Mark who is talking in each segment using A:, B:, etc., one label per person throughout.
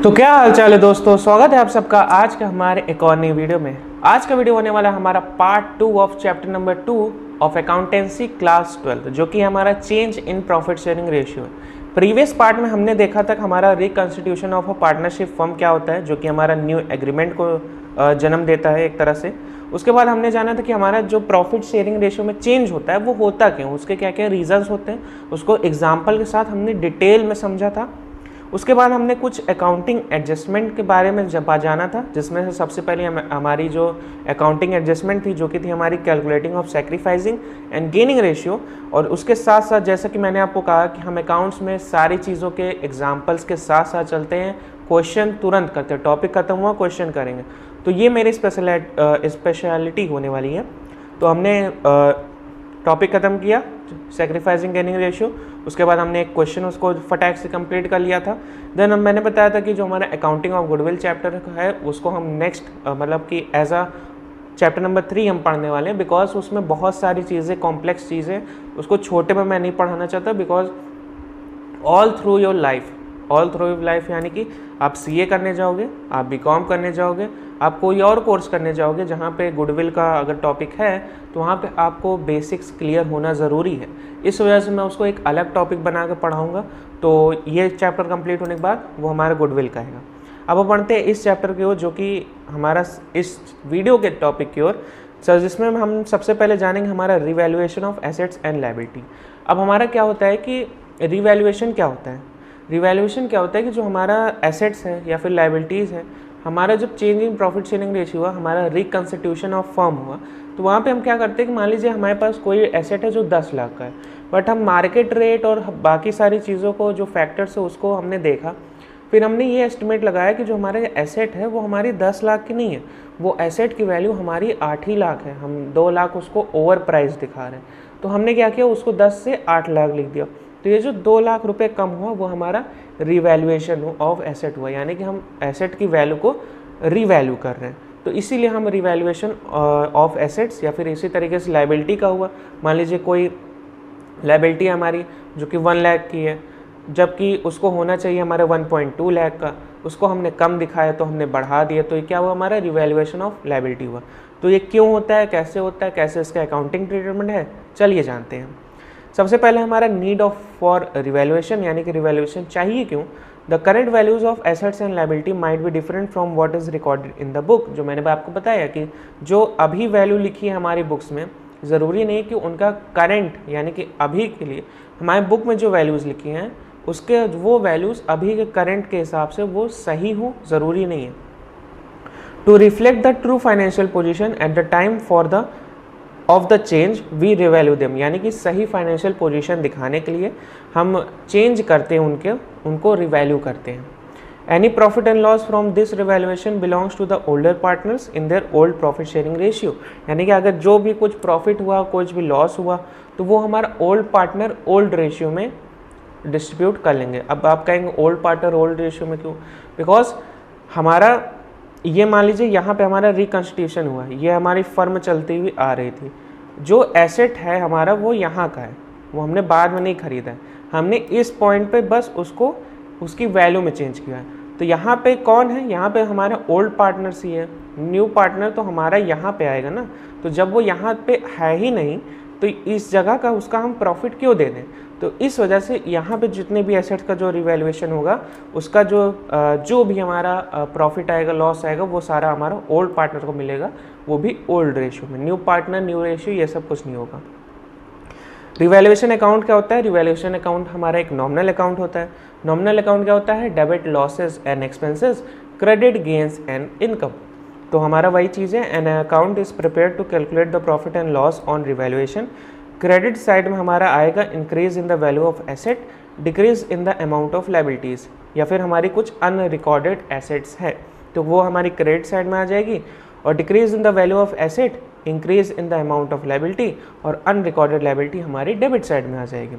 A: तो क्या हाल चाल है दोस्तों, स्वागत है आप सबका आज के हमारे एक और नई वीडियो में। आज का वीडियो होने वाला है हमारा part 2 of chapter number 2 of accountancy class 12, जो कि हमारा change in profit sharing ratio है। प्रीवियस पार्ट में हमने देखा था कि हमारा reconstitution of a partnership firm क्या होता है, जो कि हमारा न्यू एग्रीमेंट को जन्म देता है एक तरह से। उसके बाद हमने जाना था कि हमारा जो प्रॉफिट शेयरिंग रेशियो में चेंज होता है वो होता क्यों, उसके क्या क्या रीजंस होते हैं, उसको एग्जाम्पल के साथ हमने डिटेल में समझा था। उसके बाद हमने कुछ अकाउंटिंग एडजस्टमेंट के बारे में जाना था, जिसमें से सबसे पहले हमारी जो अकाउंटिंग एडजस्टमेंट थी, जो कि थी हमारी calculating of sacrificing and gaining ratio. और उसके साथ साथ जैसा कि मैंने आपको कहा कि हम अकाउंट्स में सारी चीज़ों के एग्जाम्पल्स के साथ साथ चलते हैं, क्वेश्चन तुरंत करते हैं, टॉपिक खत्म हुआ क्वेश्चन करेंगे। तो ये मेरी स्पेशलिटी होने वाली है। तो हमने टॉपिक खत्म किया सैक्रिफाइसिंग गेनिंग रेशियो, उसके बाद हमने एक क्वेश्चन उसको फटाक से कंप्लीट कर लिया था। देन मैंने बताया था कि जो हमारा अकाउंटिंग ऑफ गुडविल चैप्टर है उसको हम नेक्स्ट मतलब कि एज अ चैप्टर नंबर 3 हम पढ़ने वाले हैं, बिकॉज उसमें बहुत सारी चीज़ें कॉम्प्लेक्स चीज़ें, उसको छोटे में मैं नहीं पढ़ाना चाहता। Because all through your life यानी कि आप सीए करने जाओगे, आप बीकॉम करने जाओगे, आप कोई और कोर्स करने जाओगे जहाँ पे गुडविल का अगर टॉपिक है तो वहाँ पे आपको बेसिक्स क्लियर होना ज़रूरी है। इस वजह से मैं उसको एक अलग टॉपिक बना कर पढ़ाऊँगा। तो ये चैप्टर कंप्लीट होने के बाद वो हमारा गुडविल का है। अब हम पढ़ते हैं इस चैप्टर की ओर, जो कि हमारा इस वीडियो के टॉपिक की ओर सर, जिसमें हम सबसे पहले जानेंगे हमारा revaluation of assets and liability. अब हमारा क्या होता है कि रिवैल्यूएशन क्या होता है, रिवैल्यूएशन क्या होता है कि जो हमारा एसेट्स है या फिर लायबिलिटीज़ है, हमारा जब change in profit sharing ratio हुआ, हमारा रिकंस्टिट्यूशन ऑफ फर्म हुआ, तो वहाँ पे हम क्या करते हैं कि मान लीजिए हमारे पास कोई एसेट है जो 10 लाख का है, बट हम मार्केट रेट और बाकी सारी चीज़ों को जो फैक्टर्स है उसको हमने देखा। फिर हमने ये एस्टिमेट लगाया कि जो हमारे एसेट है वो हमारी 10 लाख की नहीं है, वो एसेट की वैल्यू हमारी 8 ही लाख है, हम 2 लाख उसको ओवर प्राइस दिखा रहे हैं। तो हमने क्या किया, उसको 10 से 8 लाख लिख दिया। तो ये जो 2 लाख रुपए कम हुआ वो हमारा रिवैल्यूएशन ऑफ एसेट हुआ, यानी कि हम एसेट की वैल्यू को रीवैल्यू कर रहे हैं। तो इसीलिए हम रिवैल्यूएशन ऑफ एसेट्स या फिर इसी तरीके से लायबिलिटी का हुआ। मान लीजिए कोई लायबिलिटी हमारी जो कि 1 लाख की है, जबकि उसको होना चाहिए हमारे 1.2 लाख का, उसको हमने कम दिखाया तो हमने बढ़ा दिया, तो ये क्या हुआ, हमारा रिवैल्यूएशन ऑफ लायबिलिटी हुआ। तो ये क्यों होता है, कैसे होता है, कैसे इसका अकाउंटिंग ट्रीटमेंट है, चलिए जानते हैं। सबसे पहले हमारा नीड ऑफ फॉर रिवैल्यूएशन, यानी कि रिवैल्यूएशन चाहिए क्यों। The current values of assets and liability might be different from what is recorded in the book. जो मैंने आपको बताया कि जो अभी वैल्यू लिखी है हमारी बुक्स में, ज़रूरी नहीं कि उनका करेंट यानी कि अभी के लिए हमारे बुक में जो वैल्यूज़ लिखी हैं उसके वो वैल्यूज़ अभी के करेंट के हिसाब से वो सही हो, ज़रूरी नहीं है। To reflect the true financial position at the time for the of the change we revalue them, यानी कि सही फाइनेंशियल पोजीशन दिखाने के लिए हम चेंज करते हैं, उनको रिवैल्यू करते हैं। Any profit and loss from this revaluation belongs to the older partners in their old profit sharing ratio, यानी कि अगर जो भी कुछ प्रॉफिट हुआ, कुछ भी लॉस हुआ, तो वो हमारा ओल्ड पार्टनर ओल्ड रेशियो में डिस्ट्रीब्यूट कर लेंगे। अब आप कहेंगे ओल्ड पार्टनर ओल्ड रेशियो में क्यों, बिकॉज हमारा ये मान लीजिए यहाँ पे हमारा रिकंस्टिट्यूशन हुआ, ये हमारी फर्म चलती हुई आ रही थी, जो एसेट है हमारा वो यहाँ का है, वो हमने बाद में नहीं खरीदा है, हमने इस पॉइंट पे बस उसको उसकी वैल्यू में चेंज किया है। तो यहाँ पे कौन है, यहाँ पे हमारा ओल्ड पार्टनर ही है, न्यू पार्टनर तो हमारा यहाँ पे आएगा ना। तो जब वो यहाँ पे है ही नहीं तो इस जगह का उसका हम प्रॉफिट क्यों दे दें। तो इस वजह से यहाँ पे जितने भी एसेट्स का जो रिवैल्यूएशन होगा उसका जो भी हमारा प्रॉफिट आएगा, लॉस आएगा, वो सारा हमारा ओल्ड पार्टनर को मिलेगा, वो भी ओल्ड रेशियो में। न्यू पार्टनर, न्यू रेशियो, ये सब कुछ नहीं होगा। रिवैल्यूएशन अकाउंट क्या होता है, रिवैल्यूएशन अकाउंट हमारा एक नॉमिनल अकाउंट होता है। नॉमिनल अकाउंट क्या होता है, debit losses and expenses, credit gains and income. तो हमारा वही चीज़ है, an account is prepared to calculate the profit and loss on revaluation. Credit side में हमारा आएगा increase in the value of asset, decrease in the amount of liabilities, या फिर हमारी कुछ अनरिकॉर्डेड एसेट्स है तो वो हमारी क्रेडिट साइड में आ जाएगी। और decrease in the value of asset, increase in the amount of liability, और अनरिकॉर्डेड लायबिलिटी हमारी डेबिट साइड में आ जाएगी।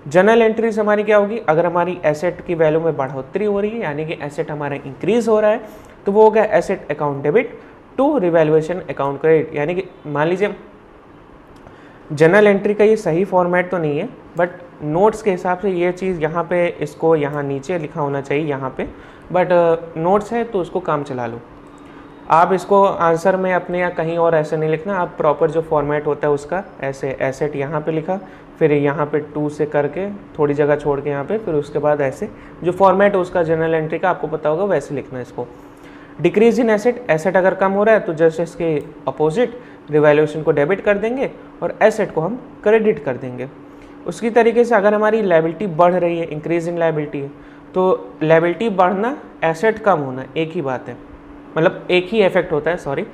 A: जनरल एंट्रीज हमारी क्या होगी, अगर हमारी एसेट की वैल्यू में बढ़ोतरी हो रही है यानी कि एसेट हमारा इंक्रीज हो रहा है तो वो हो गया asset account debit to revaluation account credit. यानी कि मान लीजिए जनरल एंट्री का ये सही फॉर्मेट तो नहीं है, बट नोट्स के हिसाब से ये चीज़ यहाँ पे इसको यहाँ नीचे लिखा होना चाहिए यहाँ पे, बट नोट्स है तो उसको काम चला लो। आप इसको आंसर में अपने या कहीं और ऐसे नहीं लिखना, आप प्रॉपर जो फॉर्मेट होता है उसका ऐसे एसेट यहाँ पे लिखा, फिर यहाँ पे 2 से करके थोड़ी जगह छोड़ के यहाँ पे, फिर उसके बाद ऐसे जो फॉर्मेट है उसका जनरल एंट्री का आपको पता होगा वैसे लिखना है इसको। डिक्रीज इन एसेट, एसेट अगर कम हो रहा है तो जस्ट इसके अपोजिट रिवैल्यूएशन को डेबिट कर देंगे और एसेट को हम क्रेडिट कर देंगे। उसकी तरीके से अगर हमारी लायबिलिटी बढ़ रही है, इंक्रीज इन लायबिलिटी है, तो लायबिलिटी बढ़ना एसेट कम होना एक ही बात है, मतलब एक ही इफेक्ट होता है, सॉरी।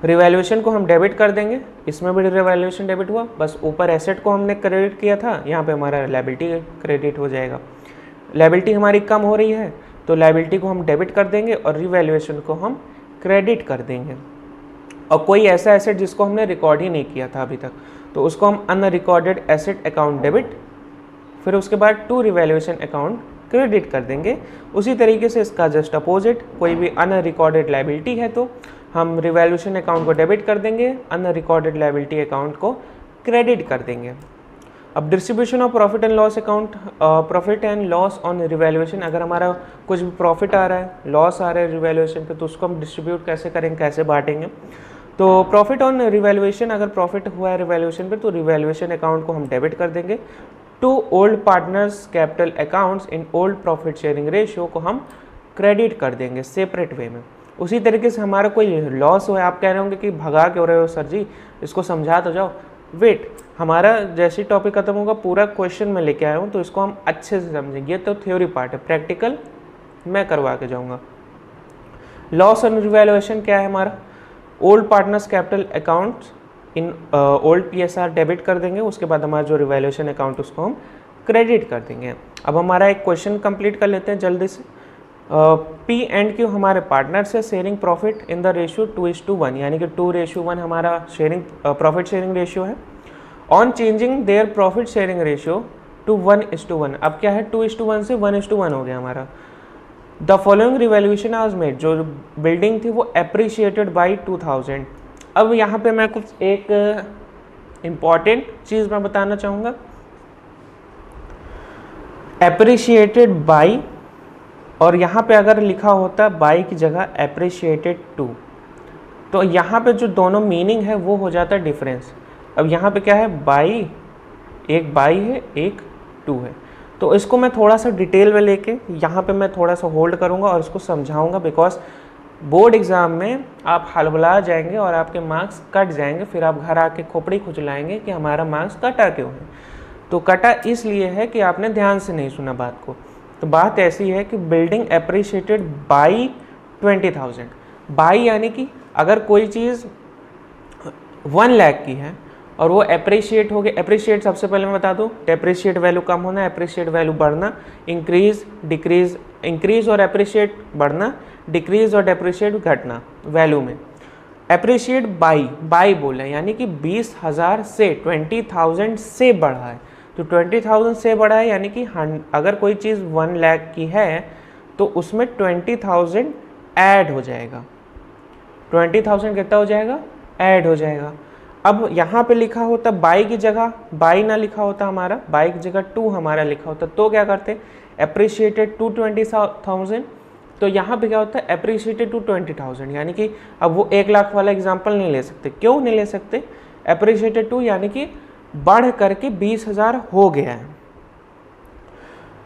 A: रिवैल्यूएशन को हम डेबिट कर देंगे, इसमें भी रिवैल्यूएशन डेबिट हुआ, बस ऊपर एसेट को हमने क्रेडिट किया था, यहाँ पे हमारा लायबिलिटी क्रेडिट हो जाएगा। लायबिलिटी हमारी कम हो रही है तो लायबिलिटी को हम डेबिट कर देंगे और रिवैल्यूएशन को हम क्रेडिट कर देंगे। और कोई ऐसा एसेट जिसको हमने रिकॉर्ड ही नहीं किया था अभी तक तो उसको हम अनरिकॉर्डेड एसेट अकाउंट डेबिट, फिर उसके बाद टू रिवैल्यूएशन अकाउंट क्रेडिट कर देंगे। उसी तरीके से इसका जस्ट अपोजिट, कोई भी अनरिकॉर्डेड लायबिलिटी है तो हम रिवैल्यूएशन अकाउंट को डेबिट कर देंगे, अनरिकॉर्डेड लायबिलिटी अकाउंट को क्रेडिट कर देंगे। अब distribution of profit and loss account, profit and loss on revaluation, अगर हमारा कुछ भी प्रॉफिट आ रहा है, लॉस आ रहा है रिवैल्यूएशन पे, तो उसको हम डिस्ट्रीब्यूट कैसे करेंगे, कैसे बांटेंगे। तो प्रॉफिट ऑन रिवैल्यूएशन, अगर प्रॉफिट हुआ है रिवैल्यूएशन पे तो रिवैल्यूएशन अकाउंट को हम डेबिट कर देंगे। To old partners capital accounts in old profit sharing ratio को हम क्रेडिट कर देंगे सेपरेट वे में। उसी तरीके से हमारा कोई लॉस हुआ है, आप कह रहे होंगे कि भगा क्यों रहे हो सर जी, इसको समझा तो जाओ। वेट, हमारा जैसे टॉपिक खत्म होगा पूरा क्वेश्चन में लेके आया हूँ तो इसको हम अच्छे से समझेंगे। ये तो थ्योरी पार्ट है, प्रैक्टिकल मैं करवा के जाऊँगा। लॉस ऑन रिवैल्यूएशन क्या है हमारा, old partners capital accounts in old PSR debit कर देंगे, उसके बाद हमारा जो रिवैल्यूएशन अकाउंट उसको हम क्रेडिट कर देंगे। अब हमारा एक क्वेश्चन कंप्लीट कर लेते हैं जल्दी से। P&Q हमारे पार्टनर्स है, sharing profit in the ratio 2:1, यानी कि 2:1 हमारा शेयरिंग प्रॉफिट शेयरिंग रेशियो है। On changing their profit sharing ratio two 1:1, अब क्या है 2:1 से 1:1 हो गया हमारा। द फॉलोइंग रिवैल्यूएशन आज मेड, जो बिल्डिंग थी वो अप्रिशिएटेड बाई 2000। अब यहाँ पे मैं कुछ एक इम्पॉर्टेंट चीज़ मैं बताना चाहूँगा। अप्रिशिएटेड बाई, और यहाँ पे अगर लिखा होता बाई की जगह अप्रिशिएटेड टू, तो यहाँ पे जो दोनों मीनिंग है वो हो जाता है डिफरेंस। अब यहाँ पे क्या है, बाई, एक बाई है एक टू है, तो इसको मैं थोड़ा सा डिटेल में लेके यहाँ पे मैं थोड़ा सा होल्ड करूँगा और इसको समझाऊँगा, बिकॉज बोर्ड एग्ज़ाम में आप हलबला जाएंगे और आपके मार्क्स कट जाएंगे, फिर आप घर आके खोपड़ी खुजलाएंगे कि हमारा मार्क्स कटा क्यों है। तो कटा इसलिए है कि आपने ध्यान से नहीं सुना बात को। तो बात ऐसी है कि बिल्डिंग अप्रिशिएटेड बाई 20,000, बाई यानी कि अगर कोई चीज़ 1 लाख की है और वो अप्रिशिएट हो गई, अप्रिशिएट सबसे पहले मैं बता दूँ, डेप्रिशिएट वैल्यू कम होना, अप्रिशिएट वैल्यू बढ़ना, इंक्रीज डिक्रीज, इंक्रीज और अप्रिशिएट बढ़ना, डिक्रीज और डेप्रिशिएट घटना वैल्यू में। अप्रिशिएट बाई बोला यानी कि 20,000 से 20,000 से बढ़ा है, तो 20,000 से बढ़ा है यानी कि अगर कोई चीज़ 1 लाख की है तो उसमें 20,000 ऐड हो जाएगा। 20,000 कितना हो जाएगा, ऐड हो जाएगा। अब यहाँ पे लिखा होता बाई की जगह, बाई ना लिखा होता हमारा, बाई की जगह 2 हमारा लिखा होता, तो क्या करते, अप्रिशिएटेड टू 20,000, तो यहाँ पे क्या होता है अप्रिशिएटेड टू 20,000, यानी कि अब वो 1 लाख वाला एग्जाम्पल नहीं ले सकते। क्यों नहीं ले सकते, अप्रिशिएटेड टू यानी कि बढ़ करके 20,000 हो गया है।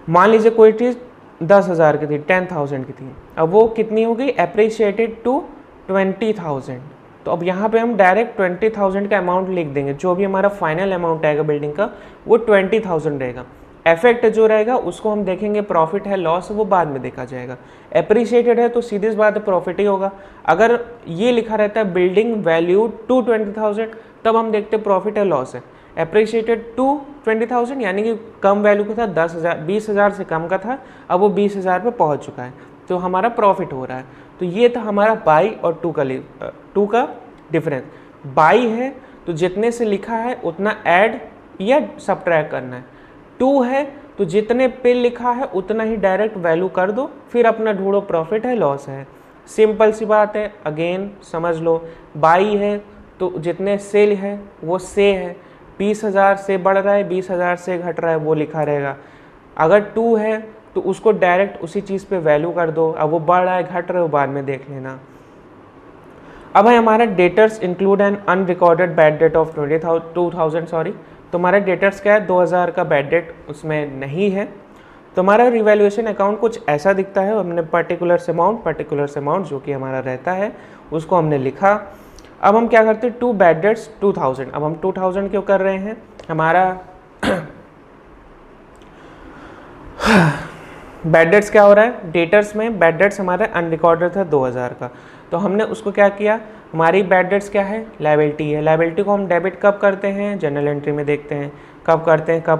A: मान लीजिए कोई चीज़ 10,000 की थी, 10,000 की थी, अब वो कितनी हो गई, अप्रिशिएटेड टू 20,000। तो अब यहाँ पे हम डायरेक्ट 20,000 का अमाउंट लिख देंगे, जो भी हमारा फाइनल अमाउंट आएगा बिल्डिंग का वो 20,000 रहेगा। इफेक्ट जो रहेगा उसको हम देखेंगे, प्रॉफिट है लॉस है वो बाद में देखा जाएगा। अप्रिशिएटेड है तो सीधी सी बात है प्रॉफिट ही होगा। अगर ये लिखा रहता है बिल्डिंग वैल्यू टू 20,000 तब हम देखते प्रॉफिट है लॉस है। अप्रिशिएटेड टू 20,000 यानी कि कम वैल्यू का था, 10,000 20,000 से कम का था, अब वो 20,000 पे पहुंच चुका है, तो हमारा प्रॉफिट हो रहा है। तो ये था हमारा बाई और टू का डिफरेंस। बाई है तो जितने से लिखा है उतना ऐड या सब्ट्रैक्ट करना है, टू है तो जितने पे लिखा है उतना ही डायरेक्ट वैल्यू कर दो, फिर अपना ढूंढो प्रॉफिट है लॉस है। सिंपल सी बात है, अगेन समझ लो। बाई है तो जितने सेल है वो से है, 20,000 से बढ़ रहा है 20,000 से घट रहा है वो लिखा रहेगा। अगर 2 है तो उसको डायरेक्ट उसी चीज़ पे वैल्यू कर दो, अब वो बढ़ रहा है घट रहा है वो बाद में देख लेना। अब है हमारा debtors include an unrecorded bad debt of 2000 sorry, तो हमारा डेटर्स क्या है 2000 का बैड डेट उसमें नहीं है। तो हमारा रिवैल्यूएशन अकाउंट कुछ ऐसा दिखता है, हमने पर्टिकुलर अमाउंट जो कि हमारा रहता है उसको हमने लिखा। अब हम क्या करते हैं 2 बैड डेट्स 2000, अब हम 2000 क्यों कर रहे हैं, हमारा बैड डेट्स क्या हो रहा है, डेटर्स में बैड डेट्स हमारा अनरिकॉर्डेड था 2000 का, तो हमने उसको क्या किया, हमारी बैड डेट्स क्या है, लायबिलिटी है। लायबिलिटी को हम डेबिट कब करते हैं, जनरल एंट्री में देखते हैं कब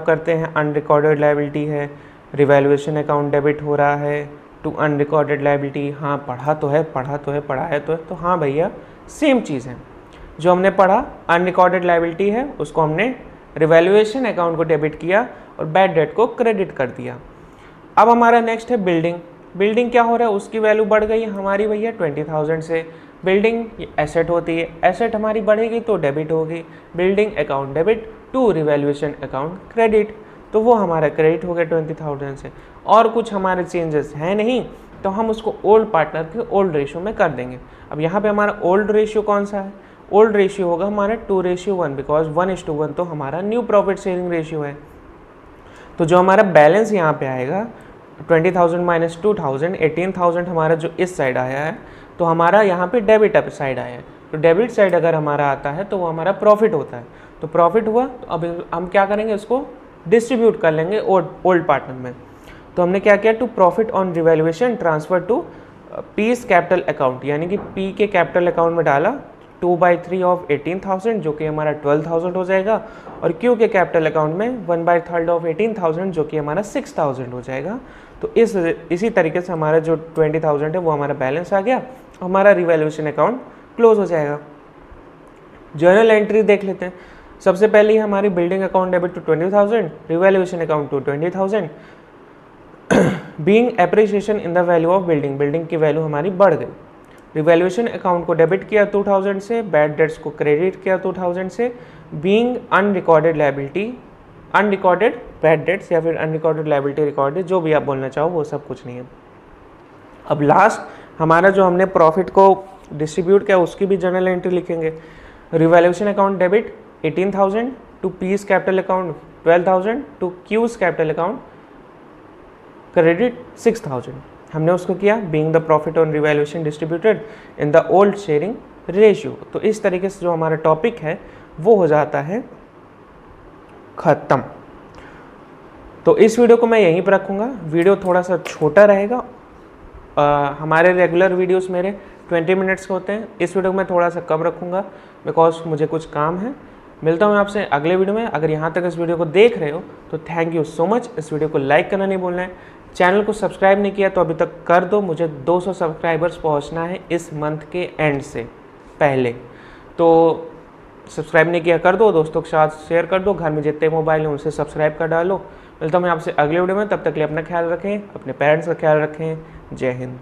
A: करते हैं अनरिकॉर्डेड लायबिलिटी है, रिवैल्यूएशन अकाउंट डेबिट हो रहा है टू अनरिकॉर्डेड लायबिलिटी। हाँ पढ़ा है तो हाँ भैया सेम चीज़ है, जो हमने पढ़ा अनरिकॉर्डेड लायबिलिटी है उसको हमने रिवैल्यूएशन अकाउंट को डेबिट किया और बैड डेट को क्रेडिट कर दिया। अब हमारा नेक्स्ट है बिल्डिंग क्या हो रहा है, उसकी वैल्यू बढ़ गई हमारी भैया 20,000 से। बिल्डिंग एसेट होती है, एसेट हमारी बढ़ेगी तो डेबिट होगी, building account debit to revaluation account credit, तो वो हमारा क्रेडिट हो गया 20,000 से। और कुछ हमारे चेंजेस हैं नहीं, तो हम उसको ओल्ड पार्टनर के ओल्ड रेशियो में कर देंगे। अब यहाँ पे हमारा ओल्ड रेशियो कौन सा है, ओल्ड रेशियो होगा हमारा 2:1, बिकॉज 1:1 तो हमारा न्यू प्रॉफिट शेयरिंग रेशियो है। तो जो हमारा बैलेंस यहाँ पे आएगा 20,000 माइनस 2,000, 18,000 हमारा जो इस साइड आया है, तो हमारा यहाँ पे डेबिट अप साइड आया है। तो डेबिट साइड अगर हमारा आता है तो वो हमारा प्रॉफिट होता है, तो प्रॉफिट हुआ तो अब हम क्या करेंगे, उसको डिस्ट्रीब्यूट कर लेंगे ओल्ड पार्टनर में। तो हमने क्या किया, to profit on revaluation transfer to P's capital account, यानी कि पी के कैपिटल अकाउंट में डाला 2/3 ऑफ 18,000 जो कि हमारा 12,000 हो जाएगा, और क्यू के कैपिटल अकाउंट में 1/3 ऑफ 18,000 जो कि हमारा 6,000 हो जाएगा। तो इसी तरीके से हमारा जो 20,000 है वो हमारा बैलेंस आ गया, हमारा रिवैल्यूएशन अकाउंट क्लोज हो जाएगा। जर्नल एंट्री देख लेते हैं। सबसे पहले हमारी building account debit to 20,000, revaluation account to 20,000, being appreciation in the value of building की वैल्यू हमारी बढ़ गई। रिवैल्यूएशन अकाउंट को डेबिट किया 2,000 से, बैड डेट्स को क्रेडिट किया 2,000 से, being unrecorded liability, unrecorded bad debts या फिर अनरिकॉर्डेड लायबिलिटी रिकॉर्डेड, जो भी आप बोलना चाहो वो सब कुछ नहीं है। अब लास्ट हमारा जो हमने प्रॉफिट को डिस्ट्रीब्यूट किया उसकी भी जर्नल एंट्री लिखेंगे। Revaluation account debit 18,000 to P's capital account 12,000 to Q's capital account credit 6,000। हमने उसको किया being the profit on revaluation distributed in the old sharing ratio. तो इस तरीके से जो हमारा टॉपिक है वो हो जाता है खत्म। तो इस वीडियो को मैं यहीं पर रखूँगा, वीडियो थोड़ा सा छोटा रहेगा। हमारे रेगुलर वीडियोस मेरे 20 मिनट्स के होते हैं, इस वीडियो को मैं थोड़ा सा कम रखूँगा बिकॉज मुझे कुछ काम है। मिलता हूँ आपसे अगले वीडियो में। अगर यहाँ तक इस वीडियो को देख रहे हो तो थैंक यू सो मच। इस वीडियो को लाइक करना नहीं भूलना है, चैनल को सब्सक्राइब नहीं किया तो अभी तक कर दो, मुझे 200 सब्सक्राइबर्स पहुँचना है इस मंथ के एंड से पहले। तो सब्सक्राइब नहीं किया कर दो, दोस्तों के साथ शेयर कर दो, घर में जितने मोबाइल हैं उनसे सब्सक्राइब कर डालो। मिलता हूँ मैं आपसे अगले वीडियो में, तब तक के लिए अपना ख्याल रखें, अपने पेरेंट्स का ख्याल रखें। जय हिंद।